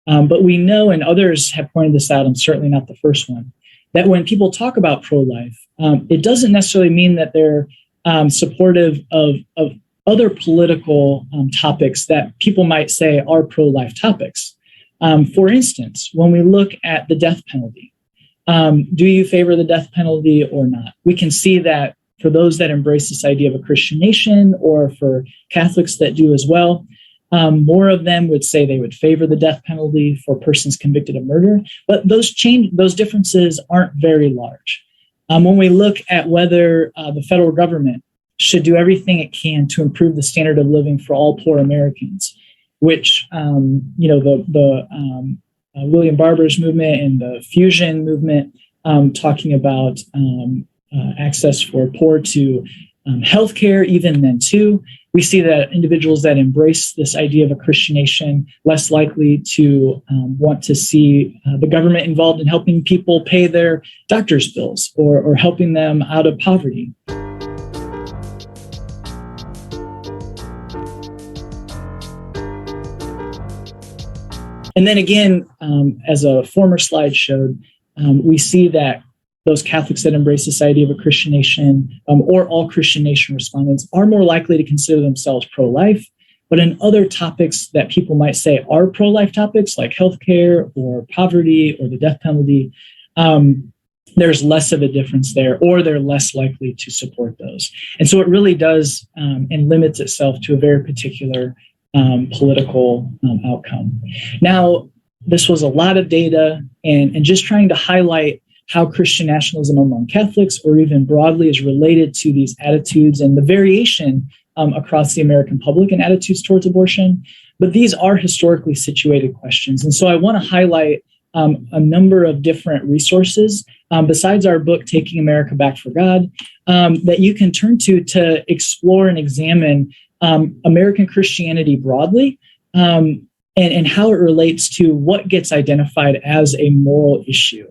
But we know, and others have pointed this out, I'm certainly not the first one, that when people talk about pro-life, it doesn't necessarily mean that they're supportive of other political topics that people might say are pro-life topics. For instance, when we look at the death penalty, do you favor the death penalty or not? We can see that for those that embrace this idea of a Christian nation, or for Catholics that do as well, more of them would say they would favor the death penalty for persons convicted of murder. But those differences aren't very large. When we look at whether the federal government should do everything it can to improve the standard of living for all poor Americans, which the William Barber's movement and the Fusion movement talking about access for poor to healthcare, even then too, we see that individuals that embrace this idea of a Christian nation less likely to want to see the government involved in helping people pay their doctor's bills or helping them out of poverty. And then again, as a former slide showed, we see that those Catholics that embrace this idea of a Christian nation, or all Christian nation respondents, are more likely to consider themselves pro-life. But in other topics that people might say are pro-life topics, like healthcare or poverty or the death penalty, there's less of a difference there, or they're less likely to support those. And so it really does and limits itself to a very particular political outcome. Now, this was a lot of data, and just trying to highlight how Christian nationalism among Catholics, or even broadly, is related to these attitudes and the variation across the American public in attitudes towards abortion. But these are historically situated questions. And so I want to highlight a number of different resources besides our book, Taking America Back for God, that you can turn to explore and examine American Christianity broadly, and how it relates to what gets identified as a moral issue.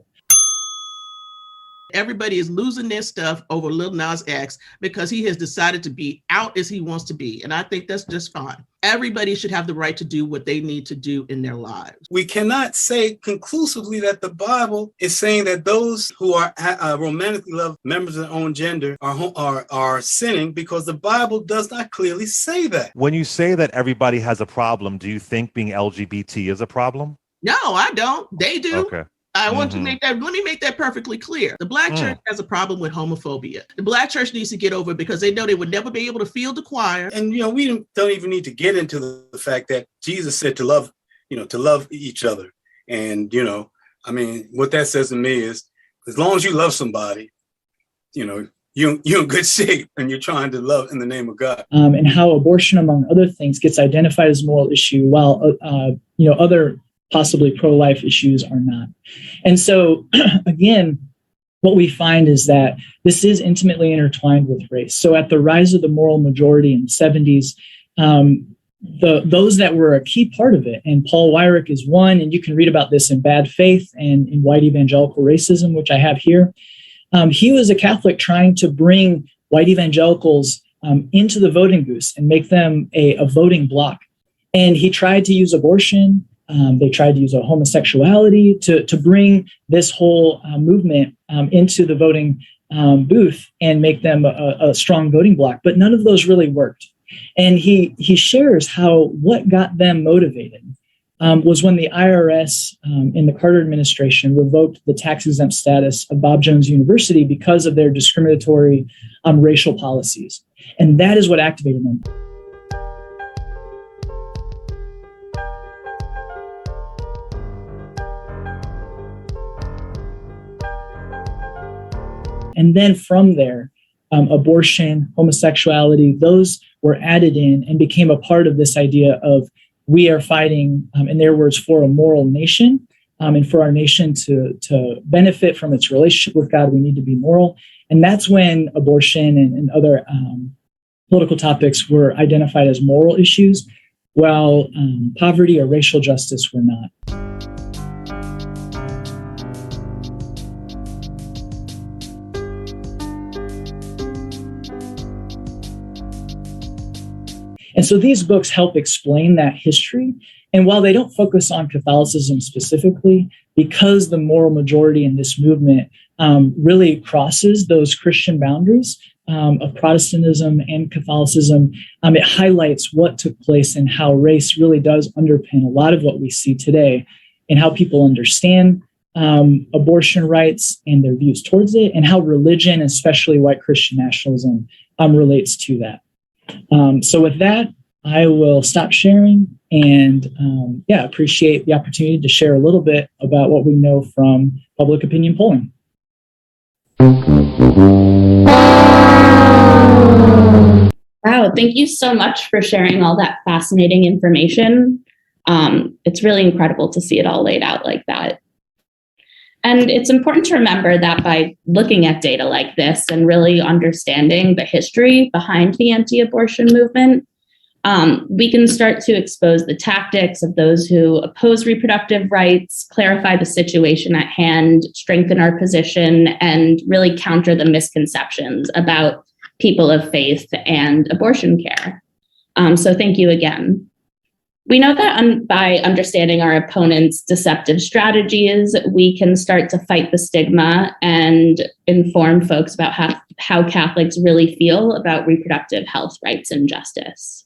Everybody is losing their stuff over Lil Nas X because he has decided to be out as he wants to be. And I think that's just fine. Everybody should have the right to do what they need to do in their lives. We cannot say conclusively that the Bible is saying that those who are romantically love members of their own gender are sinning, because the Bible does not clearly say that. When you say that everybody has a problem, do you think being LGBT is a problem? No, I don't. They do. Okay. I want to make that, let me make that perfectly clear. The Black church has a problem with homophobia. The Black church needs to get over it because they know they would never be able to field the choir. And, we don't even need to get into the fact that Jesus said to love each other. And, what that says to me is, as long as you love somebody, you're in good shape, and you're trying to love in the name of God. And how abortion, among other things, gets identified as a moral issue, while, other possibly pro-life issues are not. And so, again, what we find is that this is intimately intertwined with race. So at the rise of the moral majority in the 70s, those that were a key part of it, and Paul Weyrich is one, and you can read about this in Bad Faith and in White Evangelical Racism, which I have here. He was a Catholic trying to bring white evangelicals into the voting booths and make them a voting bloc. And he tried to use abortion. They tried to use homosexuality to bring this whole movement into the voting booth and make them a strong voting bloc. But none of those really worked. And he shares how what got them motivated was when the IRS in the Carter administration revoked the tax-exempt status of Bob Jones University because of their discriminatory racial policies. And that is what activated them. And then from there, abortion, homosexuality, those were added in and became a part of this idea of we are fighting, in their words, for a moral nation. And for our nation to benefit from its relationship with God, we need to be moral. And that's when abortion and other political topics were identified as moral issues, while poverty or racial justice were not. And so these books help explain that history And while they don't focus on Catholicism specifically, because the moral majority in this movement really crosses those Christian boundaries of Protestantism and Catholicism, it highlights what took place and how race really does underpin a lot of what we see today and how people understand abortion rights and their views towards it, and how religion, especially white Christian nationalism, relates to that. So with that, I will stop sharing and appreciate the opportunity to share a little bit about what we know from public opinion polling. Wow, thank you so much for sharing all that fascinating information. It's really incredible to see it all laid out like that. And it's important to remember that by looking at data like this and really understanding the history behind the anti-abortion movement, we can start to expose the tactics of those who oppose reproductive rights, clarify the situation at hand, strengthen our position, and really counter the misconceptions about people of faith and abortion care. So thank you again. We know that by understanding our opponent's deceptive strategies, we can start to fight the stigma and inform folks about how Catholics really feel about reproductive health rights and justice.